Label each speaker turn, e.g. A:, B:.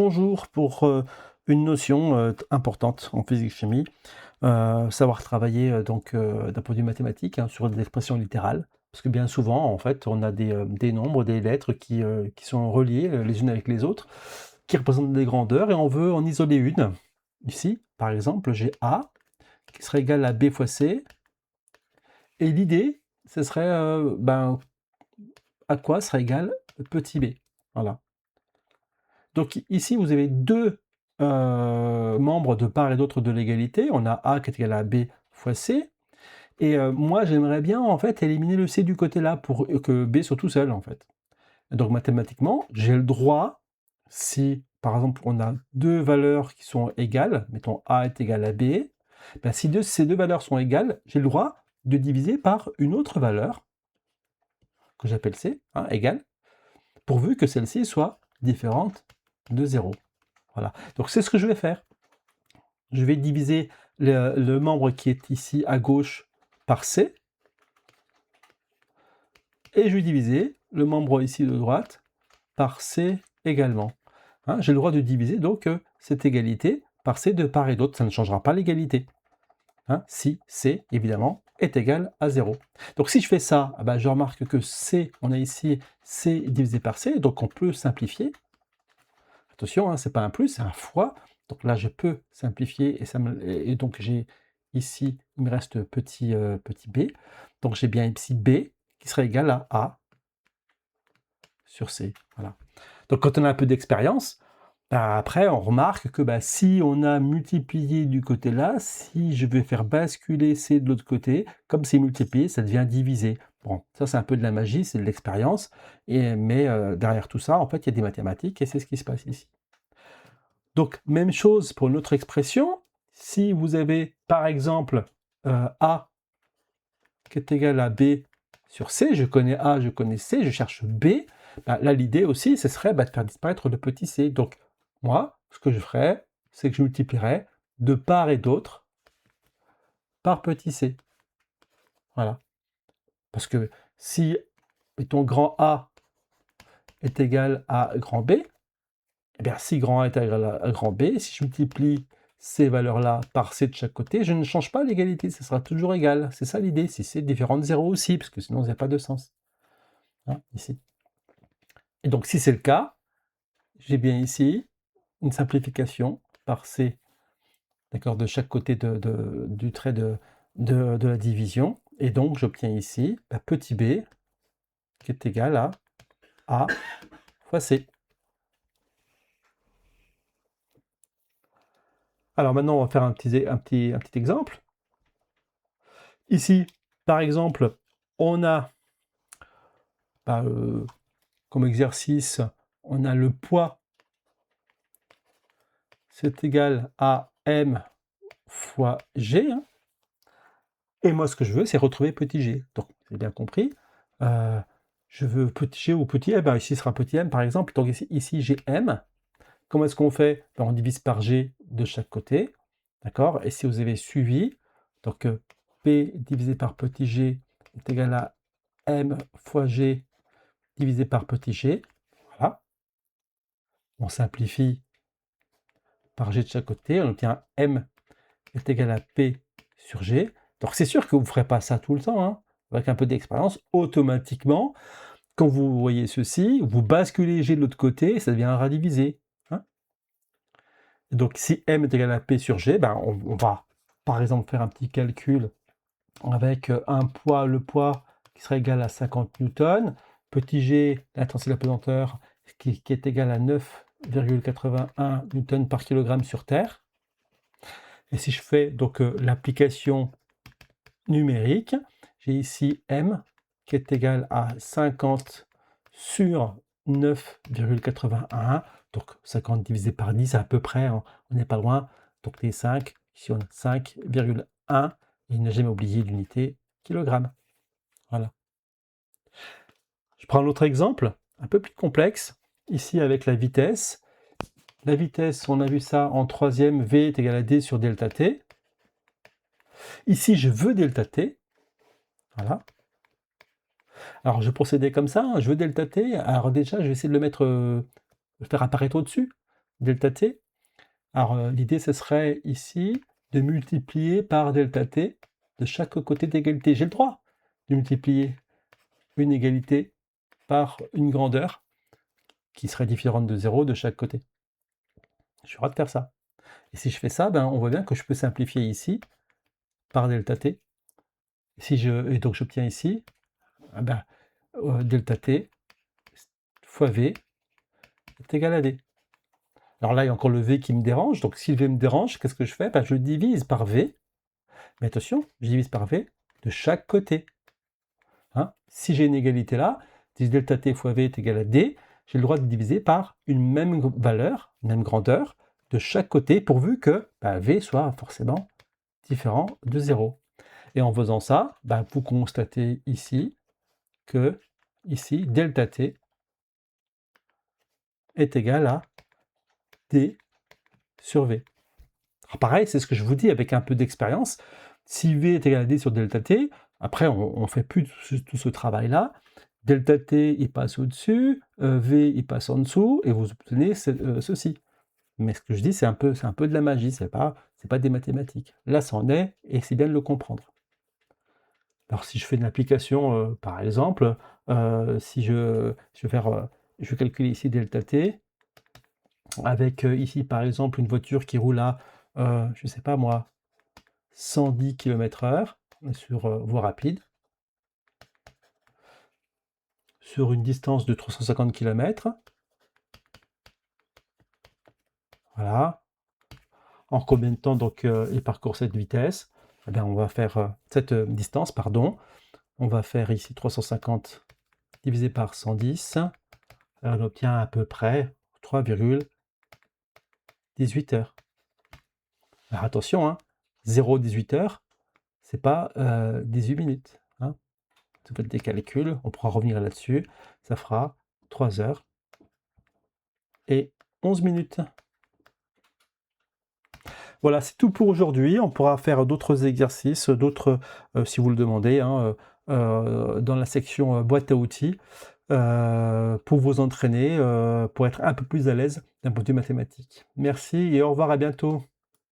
A: Bonjour pour une notion importante en physique-chimie, savoir travailler d'un point de vue mathématique hein, sur des expressions littérales. Parce que bien souvent, en fait, on a des nombres, des lettres qui sont reliées les unes avec les autres, qui représentent des grandeurs, et on veut en isoler une. Ici, par exemple, j'ai A qui serait égal à B fois C, et l'idée, ce serait à quoi serait égal petit b. Voilà. Donc ici, vous avez deux membres de part et d'autre de l'égalité. On a A qui est égal à B fois C. Et moi, j'aimerais bien en fait éliminer le C du côté là pour que B soit tout seul en fait. Et donc mathématiquement, j'ai le droit, si par exemple on a deux valeurs qui sont égales, mettons A est égal à B, ben, si ces deux valeurs sont égales, j'ai le droit de diviser par une autre valeur, que j'appelle C, hein, égale, pourvu que celle-ci soit différente de 0. Voilà. Donc c'est ce que je vais faire. Je vais diviser le membre qui est ici à gauche par C, et je vais diviser le membre ici de droite par C également. Hein, j'ai le droit de diviser donc cette égalité par C de part et d'autre, ça ne changera pas l'égalité. Hein, si C, évidemment, est égal à 0. Donc si je fais ça, je remarque que C, on a ici C divisé par C, donc on peut simplifier. Attention, hein, ce n'est pas un plus, c'est un fois. Donc là, je peux simplifier, et donc j'ai ici, il me reste petit b. Donc j'ai bien ici b qui serait égal à A sur C. Voilà. Donc quand on a un peu d'expérience, après on remarque que si on a multiplié du côté là, si je vais faire basculer C de l'autre côté, comme c'est multiplié, ça devient divisé. Bon, ça c'est un peu de la magie, c'est de l'expérience, mais derrière tout ça, en fait, il y a des mathématiques, et c'est ce qui se passe ici. Donc, même chose pour une autre expression. Si vous avez, par exemple, A qui est égal à B sur C, je connais A, je connais C, je cherche B, là, l'idée aussi, ce serait de faire disparaître le petit c. Donc, moi, ce que je ferais, c'est que je multiplierais de part et d'autre par petit c. Voilà. Parce que si, mettons, grand A est égal à grand B, eh bien, si grand A est égal à grand B, si je multiplie ces valeurs-là par C de chaque côté, je ne change pas l'égalité, ça sera toujours égal. C'est ça l'idée, si c'est différent de 0 aussi, parce que sinon, ça n'a pas de sens. Hein, ici. Et donc, si c'est le cas, j'ai bien ici une simplification par C, d'accord, de chaque côté du trait de la division. Et donc, j'obtiens ici petit b qui est égal à A fois C. Alors maintenant, on va faire un petit exemple. Ici, par exemple, on a comme exercice, on a le poids, c'est égal à m fois g. Hein. Et moi, ce que je veux, c'est retrouver petit g. Donc, vous avez bien compris. Je veux petit g ou petit m. Ici, ce sera petit m, par exemple. Donc, ici j'ai m. Comment est-ce qu'on fait? On divise par g de chaque côté. D'accord? Et si vous avez suivi, donc p divisé par petit g est égal à m fois g divisé par petit g. Voilà. On simplifie par g de chaque côté. On obtient m est égal à p sur g. Donc c'est sûr que vous ne ferez pas ça tout le temps. Hein. Avec un peu d'expérience, automatiquement, quand vous voyez ceci, vous basculez g de l'autre côté, ça devient un rat divisé. Hein. Donc si m est égal à p sur g, on va par exemple faire un petit calcul avec le poids qui serait égal à 50 newtons, petit g, l'intensité de la pesanteur, qui est égal à 9,81 newtons par kilogramme sur Terre. Et si je fais donc l'application numérique, j'ai ici m qui est égal à 50 sur 9,81. Donc 50 divisé par 10, à peu près, hein, on n'est pas loin. Donc les 5, ici on a 5,1. Il n'a jamais oublié l'unité kilogramme. Voilà. Je prends un autre exemple, un peu plus complexe, ici avec la vitesse. La vitesse, on a vu ça en troisième, v est égal à d sur delta t. Ici, je veux delta t. Voilà. Alors, je vais procéder comme ça. Hein. Je veux delta t. Alors déjà, je vais essayer de le faire apparaître au-dessus. delta t. Alors, l'idée, ce serait ici de multiplier par delta t de chaque côté d'égalité. J'ai le droit de multiplier une égalité par une grandeur qui serait différente de 0 de chaque côté. J'ai le droit de faire ça. Et si je fais ça, ben, on voit bien que je peux simplifier ici par delta t. Et donc j'obtiens ici ben, delta t fois v est égal à d. Alors là, il y a encore le v qui me dérange. Donc si le v me dérange, qu'est-ce que je fais? Ben, je divise par v. Mais attention, je divise par v de chaque côté. Hein, si j'ai une égalité là, si delta t fois v est égal à d, j'ai le droit de diviser par une même valeur, une même grandeur, de chaque côté, pourvu que ben, v soit forcément différent de 0. Et en faisant ça, ben, vous constatez ici que ici, delta t est égal à d sur v. Alors pareil, c'est ce que je vous dis avec un peu d'expérience. Si v est égal à d sur delta t, après on ne fait plus tout ce travail-là. Delta t, il passe au-dessus, v, il passe en dessous, et vous obtenez ceci. Mais ce que je dis, c'est un peu de la magie, c'est pas des mathématiques. Là, ça en est, et c'est bien de le comprendre. Alors si je fais une application, par exemple, si je vais calculer ici delta t, avec ici par exemple une voiture qui roule à, je ne sais pas moi, 110 km/h sur voie rapide, sur une distance de 350 km. Voilà. En combien de temps donc il parcourt cette vitesse? Eh bien, on va faire cette distance, pardon. On va faire ici 350 divisé par 110. Alors, on obtient à peu près 3,18 heures. Alors attention, hein, 0,18 heures, c'est pas 18 minutes. Hein. Si vous faites des calculs, on pourra revenir là-dessus. Ça fera 3 heures et 11 minutes. Voilà, c'est tout pour aujourd'hui. On pourra faire d'autres exercices, d'autres, si vous le demandez, hein, dans la section boîte à outils, pour vous entraîner, pour être un peu plus à l'aise d'un point de vue mathématique. Merci et au revoir, à bientôt.